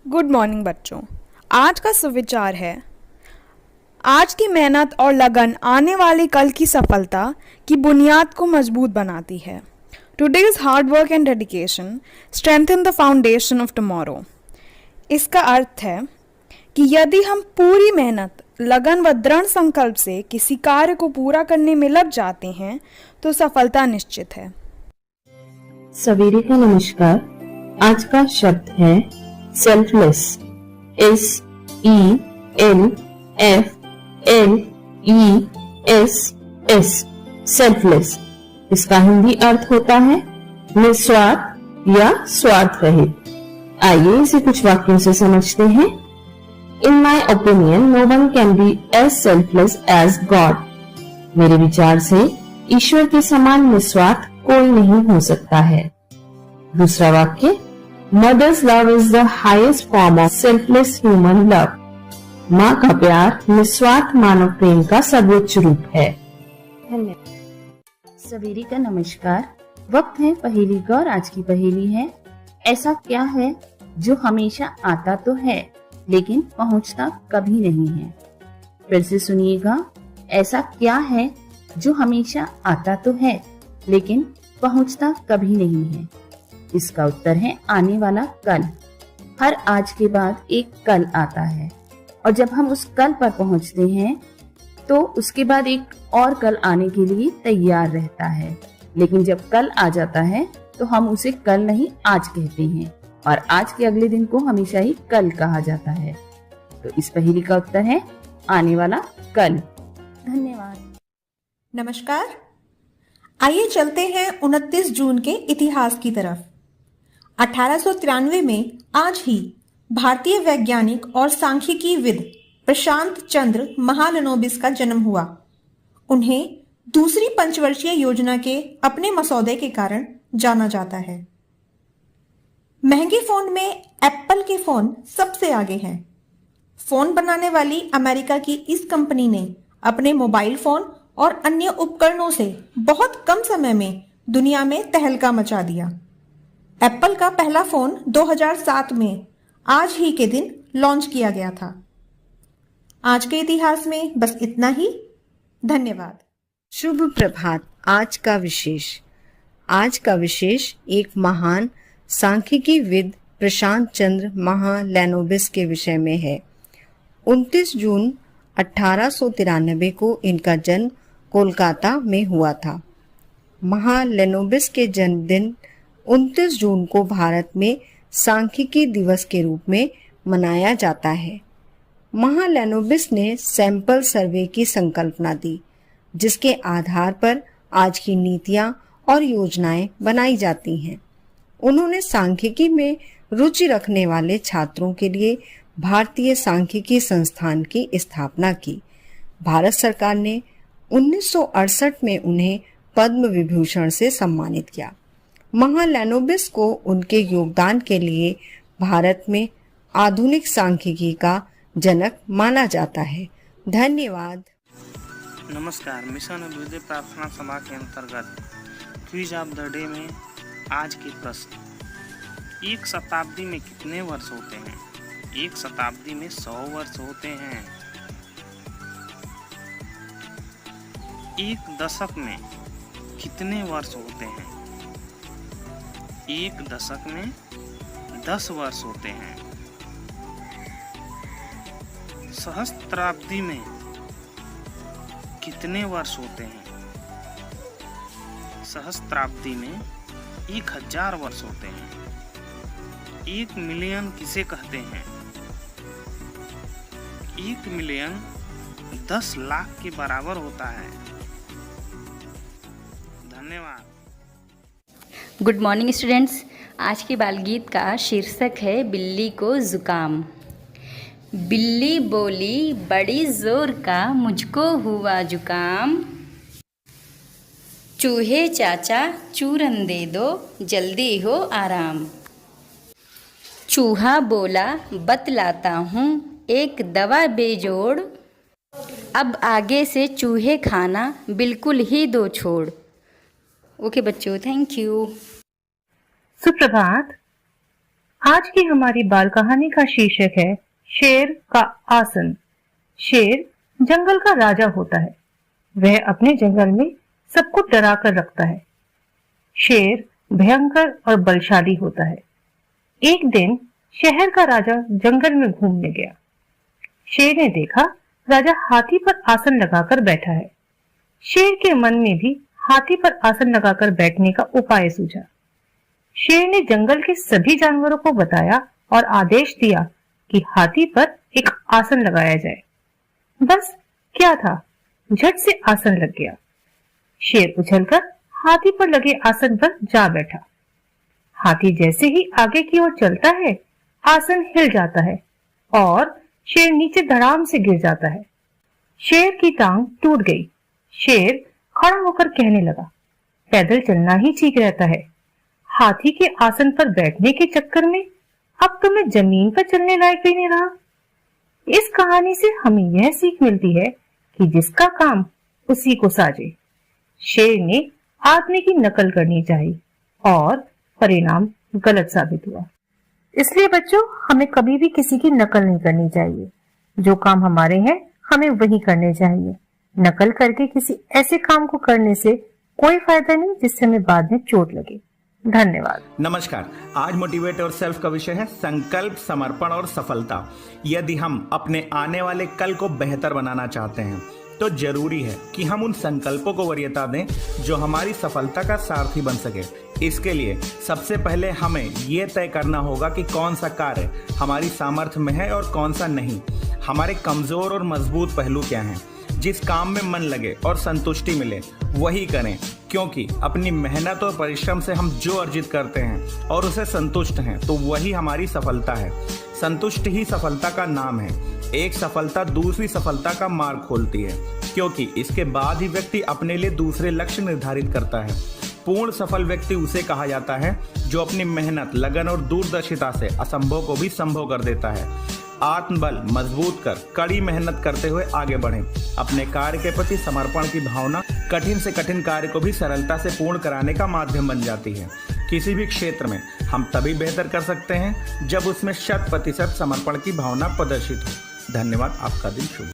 Good morning बच्चों। आज का सुविचार है, आज की मेहनत और लगन आने वाली कल की सफलता की बुनियाद को मजबूत बनाती है। Today's hard work and dedication strengthen the foundation of tomorrow. इसका अर्थ है कि यदि हम पूरी मेहनत, लगन व दृढ़ संकल्प से किसी कार्य को पूरा करने में लग जाते हैं तो सफलता निश्चित है। सवेरे का नमस्कार। आज का शब्द है सेल्फलेस। SELFLESS selfless. इसका हिंदी अर्थ होता है निस्वार्थ या स्वार्थ रहित। आइए इसे कुछ वाक्यों से समझते हैं। In my opinion, no one can be as selfless as God. मेरे विचार से ईश्वर के समान निस्वार्थ कोई नहीं हो सकता है। दूसरा वाक्य, Mother's love is the highest form of selfless human love. माँ का प्यार निस्वार्थ मानव प्रेम का सर्वोच्च रूप है। धन्यवाद। सवेरे का नमस्कार। वक्त है पहेली का और आज की पहेली है, ऐसा क्या है जो हमेशा आता तो है लेकिन पहुंचता कभी नहीं है। फिर से सुनिएगा, ऐसा क्या है जो हमेशा आता तो है लेकिन पहुंचता कभी नहीं है। इसका उत्तर है आने वाला कल। हर आज के बाद एक कल आता है और जब हम उस कल पर पहुंचते हैं तो उसके बाद एक और कल आने के लिए तैयार रहता है। लेकिन जब कल आ जाता है तो हम उसे कल नहीं आज कहते हैं और आज के अगले दिन को हमेशा ही कल कहा जाता है। तो इस पहेली का उत्तर है आने वाला कल। धन्यवाद। नमस्कार। आइए चलते हैं 29 जून के इतिहास की तरफ। 1893 में आज ही भारतीय वैज्ञानिक और सांख्यिकीविद प्रशांत चंद्र महालनोबिस का जन्म हुआ। उन्हें दूसरी पंचवर्षीय योजना के अपने मसौदे के कारण जाना जाता है। महंगे फोन में एप्पल के फोन सबसे आगे हैं। फोन बनाने वाली अमेरिका की इस कंपनी ने अपने मोबाइल फोन और अन्य उपकरणों से बहुत कम समय में दुनिया में तहलका मचा दिया। एप्पल का पहला फोन 2007 में आज ही के दिन लॉन्च किया गया था। आज के इतिहास में बस इतना ही। धन्यवाद। शुभ प्रभात। आज का विशेष एक महान सांख्यिकीविद प्रशांत चंद्र महालैनोबिस के विषय में है। 29 जून 1893 को इनका जन्म कोलकाता में हुआ था। महालैनोबिस के जन्मदिन 29 जून को भारत में सांख्यिकी दिवस के रूप में मनाया जाता है। महालैनोबिस ने सैंपल सर्वे की संकल्पना दी, जिसके आधार पर आज की नीतियां और योजनाएं बनाई जाती हैं। उन्होंने सांख्यिकी में रुचि रखने वाले छात्रों के लिए भारतीय सांख्यिकी संस्थान की स्थापना की। भारत सरकार ने 1968 में उन्हें पद्म विभूषण से सम्मानित किया। महालैनोबिस को उनके योगदान के लिए भारत में आधुनिक सांख्यिकी का जनक माना जाता है। धन्यवाद। नमस्कार। मिशन अभ्युदय प्रार्थना सभा के अंतर्गत क्विज ऑफ द डे में आज के प्रश्न, एक शताब्दी में कितने वर्ष होते हैं? एक शताब्दी में 100 वर्ष होते हैं। एक दशक में कितने वर्ष होते हैं? एक दशक में 10 वर्ष होते हैं। सहस्त्राब्दी में कितने वर्ष होते हैं? सहस्त्राब्दी में 1000 वर्ष होते हैं। 1 मिलियन किसे कहते हैं? 1 मिलियन 10 लाख के बराबर होता है। धन्यवाद। Good morning students. आज के बाल गीत का शीर्षक है बिल्ली को जुकाम। बिल्ली बोली बड़ी जोर का, मुझको हुआ जुकाम। चूहे चाचा चूरन दे दो, जल्दी हो आराम। चूहा बोला बतलाता हूँ, एक दवा बेजोड़। अब आगे से चूहे खाना बिल्कुल ही दो छोड़। ओके बच्चों, थैंक यू। सुप्रभात। आज की हमारी बाल कहानी का शीर्षक है शेर का आसन। शेर जंगल का राजा होता है। वह अपने जंगल में सबको डरा कर रखता है। शेर भयंकर और बलशाली होता है। एक दिन शहर का राजा जंगल में घूमने गया। शेर ने देखा राजा हाथी पर आसन लगाकर बैठा है। शेर के मन में भी हाथी पर आसन लगाकर बैठने का उपाय सूझा। शेर ने जंगल के सभी जानवरों को बताया और आदेश दिया कि हाथी पर एक आसन लगाया जाए। बस क्या था, झट से आसन लग गया। शेर उछलकर हाथी पर लगे आसन पर जा बैठा। हाथी जैसे ही आगे की ओर चलता है, आसन हिल जाता है और शेर नीचे धड़ाम से गिर जाता है। शेर की टांग टूट गई। शेर खड़ा होकर कहने लगा, पैदल चलना ही ठीक रहता है। हाथी के आसन पर बैठने के चक्कर में अब तो मैं जमीन पर चलने लायक भी नहीं रहा। इस कहानी से हमें यह सीख मिलती है कि जिसका काम उसी को साजे। शेर ने आदमी की नकल करनी चाहिए और परिणाम गलत साबित हुआ। इसलिए बच्चों, हमें कभी भी किसी की नकल नहीं करनी चाहिए। जो काम हमारे हैं हमें वही करने चाहिए। नकल करके किसी ऐसे काम को करने से कोई फायदा नहीं जिससे हमें बाद में चोट लगे। धन्यवाद। नमस्कार। आज मोटिवेट और सेल्फ का विषय है संकल्प, समर्पण और सफलता। यदि हम अपने आने वाले कल को बेहतर बनाना चाहते हैं तो जरूरी है कि हम उन संकल्पों को वरीयता दें जो हमारी सफलता का सारथी बन सके। इसके लिए सबसे पहले हमें ये तय करना होगा कि कौन सा कार्य हमारी सामर्थ्य में है और कौन सा नहीं। हमारे कमजोर और मजबूत पहलू क्या हैं। जिस काम में मन लगे और संतुष्टि मिले वही करें, क्योंकि अपनी मेहनत और परिश्रम से हम जो अर्जित करते हैं और उसे संतुष्ट हैं तो वही हमारी सफलता है। संतुष्ट ही सफलता का नाम है। एक सफलता दूसरी सफलता का मार्ग खोलती है, क्योंकि इसके बाद ही व्यक्ति अपने लिए दूसरे लक्ष्य निर्धारित करता है। पूर्ण सफल व्यक्ति उसे कहा जाता है जो अपनी मेहनत, लगन और दूरदर्शिता से असंभव को भी संभव कर देता है। आत्मबल मजबूत कर कड़ी मेहनत करते हुए आगे बढ़ें। अपने कार्य के प्रति समर्पण की भावना कठिन से कठिन कार्य को भी सरलता से पूर्ण कराने का माध्यम बन जाती है। किसी भी क्षेत्र में हम तभी बेहतर कर सकते हैं जब उसमें 100% समर्पण की भावना प्रदर्शित हो। धन्यवाद। आपका दिन शुभ।